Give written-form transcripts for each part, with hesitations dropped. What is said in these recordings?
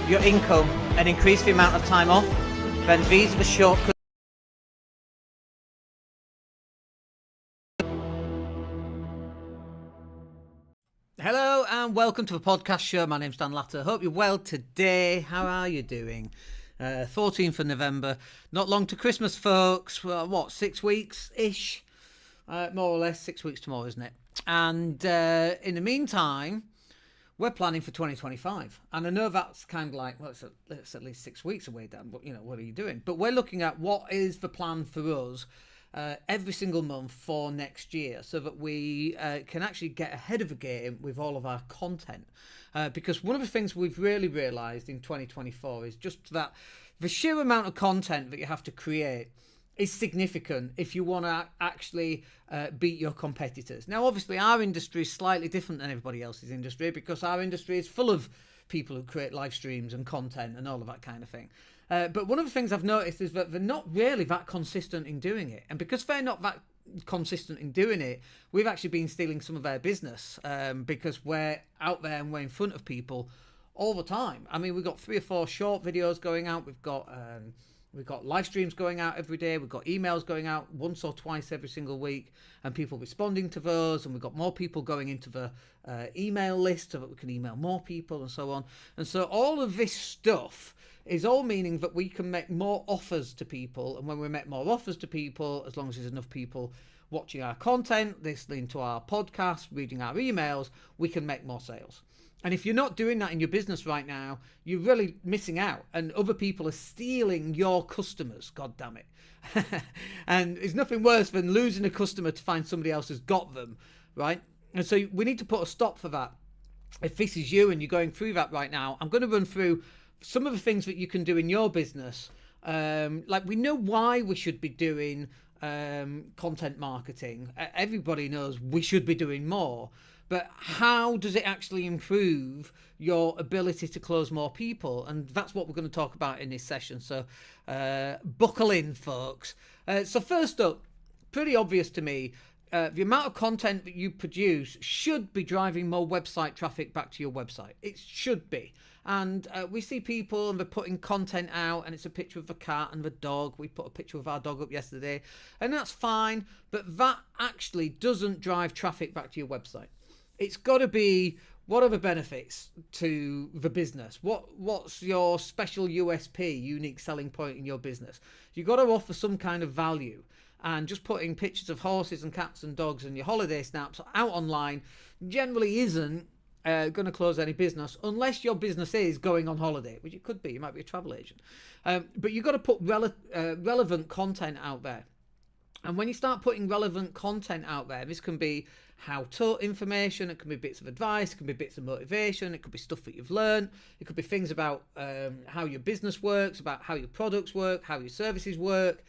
your income and increase the amount of time off, then these are the shortcuts. Hello and welcome to the podcast show. My name's Dan Latter. Hope you're well today. How are you doing? 14th of November. Not long to Christmas, folks. Well, 6 weeks-ish? More or less. 6 weeks tomorrow, isn't it? And in the meantime, we're planning for 2025. And I know that's kind of like, well, it's at least 6 weeks away, Dan. But, what are you doing? But we're looking at what is the plan for us every single month for next year, so that we can actually get ahead of the game with all of our content. Because one of the things we've really realised in 2024 is just that the sheer amount of content that you have to create is significant if you want to actually beat your competitors. Now, obviously, our industry is slightly different than everybody else's industry, because our industry is full of people who create live streams and content and all of that kind of thing. But one of the things I've noticed is that they're not really that consistent in doing it. And because they're not that consistent in doing it, we've actually been stealing some of their business, because we're out there and we're in front of people all the time. I mean, we've got 3 or 4 short videos going out. We've got live streams going out every day. We've got emails going out once or twice every single week, and people responding to those. And we've got more people going into the email list so that we can email more people and so on. And so all of this stuff is all meaning that we can make more offers to people. And when we make more offers to people, as long as there's enough people watching our content, listening to our podcast, reading our emails, we can make more sales. And if you're not doing that in your business right now, you're really missing out. And other people are stealing your customers, god damn it. And it's nothing worse than losing a customer to find somebody else has got them, right? And so we need to put a stop for that. If this is you and you're going through that right now, I'm going to run through some of the things that you can do in your business. Like, we know why we should be doing content marketing. Everybody knows we should be doing more. But how does it actually improve your ability to close more people? And that's what we're going to talk about in this session. So buckle in, folks. So first up, pretty obvious to me, the amount of content that you produce should be driving more website traffic back to your website. It should be. And we see people and they're putting content out and it's a picture of the cat and the dog. We put a picture of our dog up yesterday, and that's fine. But that actually doesn't drive traffic back to your website. It's got to be, what are the benefits to the business? What's your special USP, unique selling point in your business? You've got to offer some kind of value. And just putting pictures of horses and cats and dogs and your holiday snaps out online generally isn't going to close any business, unless your business is going on holiday, which it could be. You might be a travel agent. But you've got to put relevant content out there. And when you start putting relevant content out there, this can be how-to information, it can be bits of advice, it can be bits of motivation, it could be stuff that you've learned, it could be things about how your business works, about how your products work, how your services work,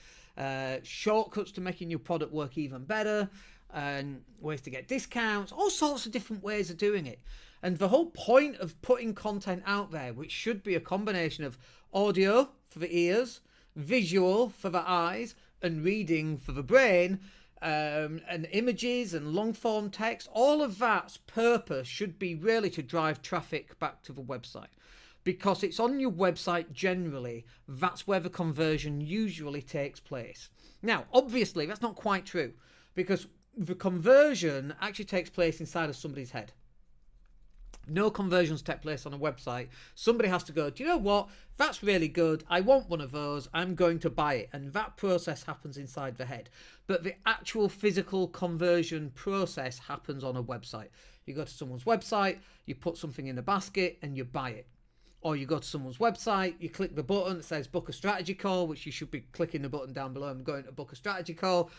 shortcuts to making your product work even better, and ways to get discounts, all sorts of different ways of doing it. And the whole point of putting content out there, which should be a combination of audio for the ears, visual for the eyes, and reading for the brain, and images and long form text, all of that's purpose should be really to drive traffic back to the website. Because it's on your website generally, that's where the conversion usually takes place. Now, obviously, that's not quite true, because the conversion actually takes place inside of somebody's head. No conversions take place on a website. Somebody has to go, do you know what? That's really good. I want one of those. I'm going to buy it. And that process happens inside the head. But the actual physical conversion process happens on a website. You go to someone's website, you put something in the basket, and you buy it. Or you go to someone's website, you click the button that says book a strategy call, which you should be clicking the button down below and going to book a strategy call.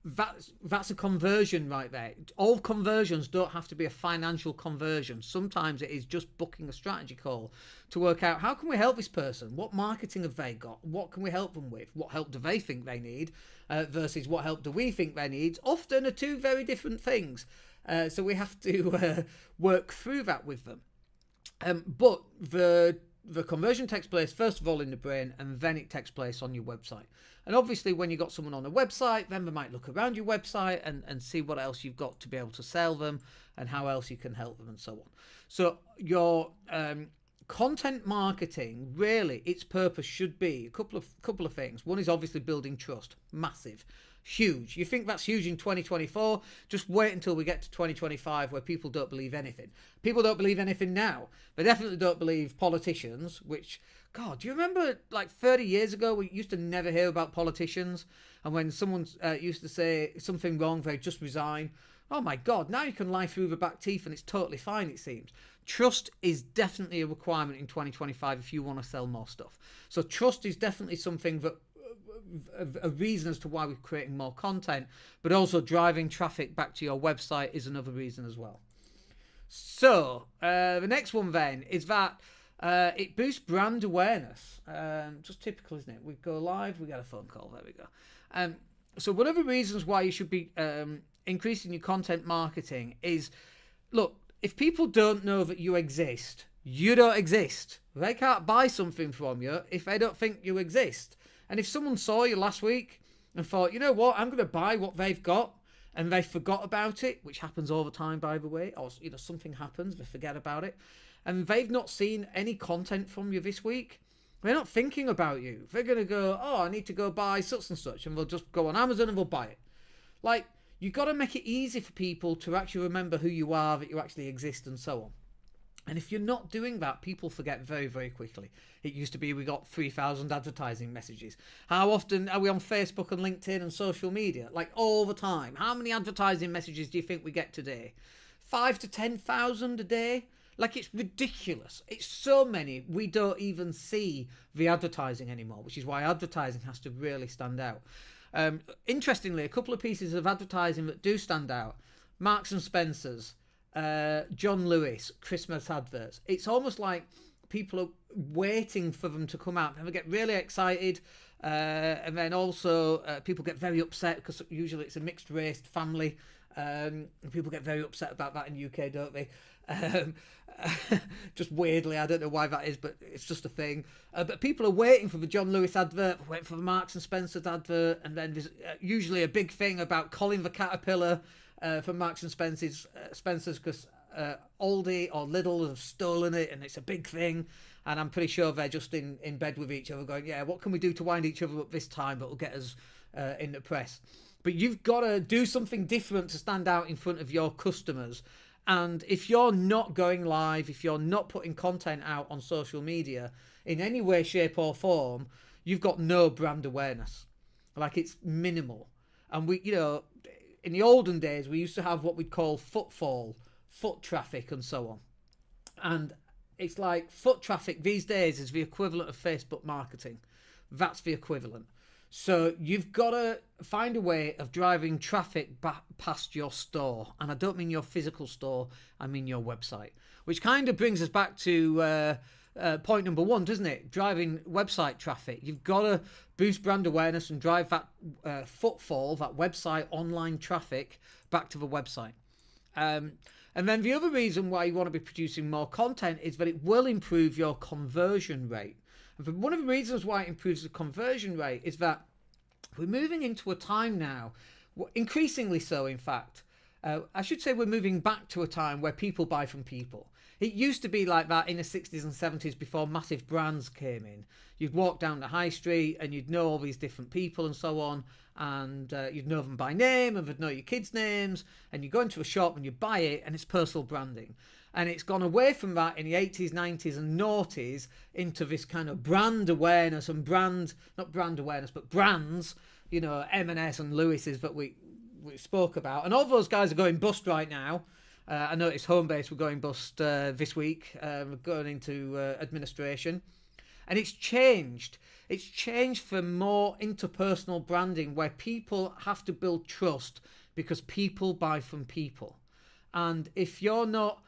That's a conversion right there. All conversions don't have to be a financial conversion. Sometimes it is just booking a strategy call to work out, how can we help this person? What marketing have they got? What can we help them with? What help do they think they need versus what help do we think they need? Often are two very different things. So we have to work through that with them. But the conversion takes place first of all in the brain, and then it takes place on your website. And obviously when you've got someone on a website, then they might look around your website and see what else you've got to be able to sell them and how else you can help them and so on. So your content marketing, really, its purpose should be a couple of things. One is obviously building trust. Massive. Huge. You think that's huge in 2024? Just wait until we get to 2025 where people don't believe anything. People don't believe anything now. They definitely don't believe politicians, which, God, do you remember like 30 years ago we used to never hear about politicians? And when someone used to say something wrong, they just resign. Oh my God, now you can lie through the back teeth and it's totally fine, it seems. Trust is definitely a requirement in 2025 if you want to sell more stuff. So trust is definitely something that a reason as to why we're creating more content, but also driving traffic back to your website is another reason as well. So the next one then is that it boosts brand awareness. Just typical, isn't it? We go live, we get a phone call, there we go. So one of the reasons why you should be increasing your content marketing is, look, if people don't know that you exist, you don't exist. They can't buy something from you if they don't think you exist. And if someone saw you last week and thought, you know what, I'm going to buy what they've got, and they forgot about it, which happens all the time, by the way, or something happens, they forget about it, and they've not seen any content from you this week, they're not thinking about you. They're going to go, oh, I need to go buy such and such, and they'll just go on Amazon and they'll buy it. Like, you've got to make it easy for people to actually remember who you are, that you actually exist, and so on. And if you're not doing that, people forget very, very quickly. It used to be we got 3,000 advertising messages. How often are we on Facebook and LinkedIn and social media? Like all the time. How many advertising messages do you think we get today? 5 to 10,000 a day? Like, it's ridiculous. It's so many, we don't even see the advertising anymore, which is why advertising has to really stand out. Interestingly, a couple of pieces of advertising that do stand out. Marks and Spencer's, John Lewis, Christmas adverts. It's almost like people are waiting for them to come out and they get really excited, and then also people get very upset because usually it's a mixed race family. People get very upset about that in the UK, don't they? Just weirdly, I don't know why that is, but it's just a thing. But people are waiting for the John Lewis advert, waiting for the Marks and Spencer's advert, and then there's usually a big thing about Colin the Caterpillar from Marks and Spencer's because Aldi or Lidl have stolen it, and it's a big thing. And I'm pretty sure they're just in bed with each other going, yeah, what can we do to wind each other up this time that will get us in the press? But you've got to do something different to stand out in front of your customers. And if you're not going live, if you're not putting content out on social media in any way, shape or form, you've got no brand awareness. Like, it's minimal. And we, in the olden days, we used to have what we'd call footfall, foot traffic and so on. And it's like foot traffic these days is the equivalent of Facebook marketing. That's the equivalent. So you've got to find a way of driving traffic back past your store. And I don't mean your physical store, I mean your website. Which kind of brings us back to point number one, doesn't it? Driving website traffic. You've got to boost brand awareness and drive that footfall, that website online traffic back to the website. And then the other reason why you want to be producing more content is that it will improve your conversion rate. And one of the reasons why it improves the conversion rate is that we're moving into a time now, increasingly so in fact, I should say we're moving back to a time where people buy from people. It used to be like that in the 60s and 70s before massive brands came in. You'd walk down the high street and you'd know all these different people and so on, and you'd know them by name and they'd know your kids' names, and you go into a shop and you buy it and it's personal branding. And it's gone away from that in the 80s, 90s and noughties into this kind of brand awareness and not brand awareness, but brands, M&S and Lewis's that we spoke about. And all those guys are going bust right now. I noticed Homebase were going bust this week. We're going into administration. And it's changed. It's changed for more interpersonal branding where people have to build trust because people buy from people. And if you're not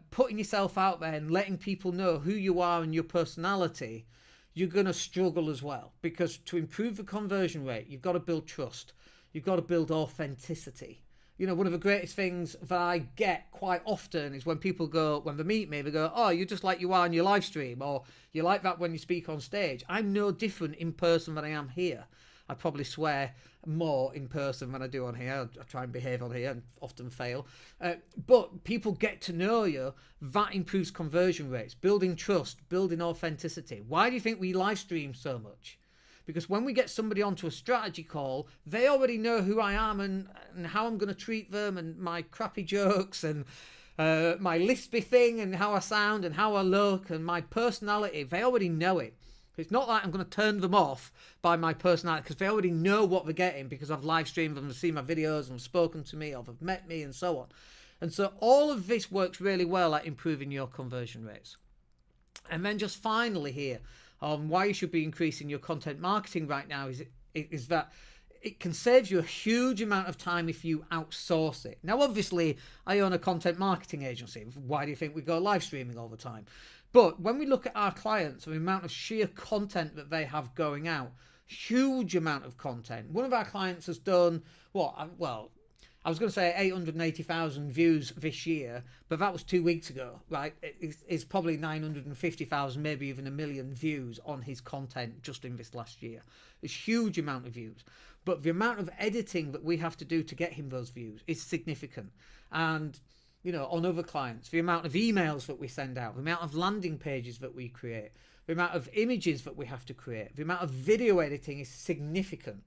putting yourself out there and letting people know who you are and your personality, you're going to struggle as well. Because to improve the conversion rate, you've got to build trust. You've got to build authenticity. One of the greatest things that I get quite often is when they meet me, they go, oh, you're just like you are on your live stream, or you're like that when you speak on stage. I'm no different in person than I am here. I probably swear more in person than I do on here. I try and behave on here and often fail. But people get to know you. That improves conversion rates, building trust, building authenticity. Why do you think we live stream so much? Because when we get somebody onto a strategy call, they already know who I am and how I'm going to treat them, and my crappy jokes and my lispy thing and how I sound and how I look and my personality. They already know it. It's not like I'm going to turn them off by my personality, because they already know what they're getting because I've live streamed them, they've seen my videos and spoken to me, or they've met me and so on. And so all of this works really well at improving your conversion rates. And then just finally here, why you should be increasing your content marketing right now is that it can save you a huge amount of time if you outsource it. Now, obviously, I own a content marketing agency. Why do you think we go live streaming all the time? But when we look at our clients, the amount of sheer content that they have going out, huge amount of content. One of our clients has done, I was going to say 880,000 views this year, but that was 2 weeks ago, right? It's probably 950,000, maybe even 1 million views on his content just in this last year. It's a huge amount of views. But the amount of editing that we have to do to get him those views is significant. And, you know, on other clients, the amount of emails that we send out, the amount of landing pages that we create, the amount of images that we have to create, the amount of video editing is significant.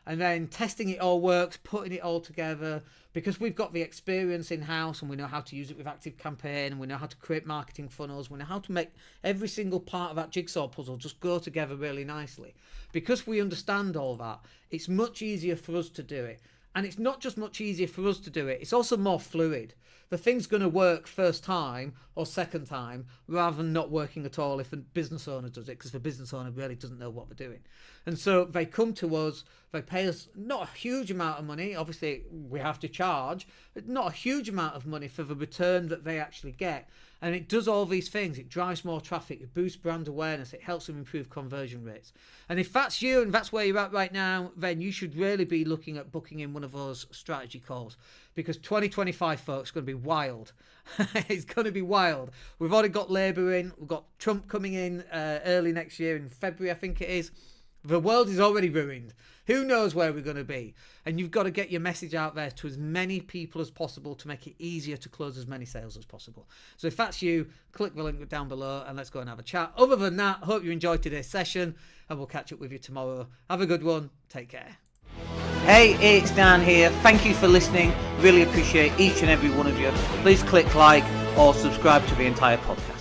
And then testing it all works, putting it all together, because we've got the experience in-house and we know how to use it with ActiveCampaign, and we know how to create marketing funnels, we know how to make every single part of that jigsaw puzzle just go together really nicely. Because we understand all that, it's much easier for us to do it. And it's not just much easier for us to do it, it's also more fluid. The thing's going to work first time or second time rather than not working at all if a business owner does it, because the business owner really doesn't know what they're doing. And so they come to us, they pay us not a huge amount of money, obviously we have to charge, but not a huge amount of money for the return that they actually get. And it does all these things. It drives more traffic, it boosts brand awareness, it helps them improve conversion rates. And if that's you and that's where you're at right now, then you should really be looking at booking in one of those strategy calls, because 2025, folks, is going to be wild. It's going to be wild. We've already got Labour in, we've got Trump coming in early next year in February, I think it is. The world is already ruined. Who knows where we're going to be? And you've got to get your message out there to as many people as possible to make it easier to close as many sales as possible. So if that's you, click the link down below and let's go and have a chat. Other than that, hope you enjoyed today's session and we'll catch up with you tomorrow. Have a good one. Take care. Hey, it's Dan here. Thank you for listening. Really appreciate each and every one of you. Please click like or subscribe to the entire podcast.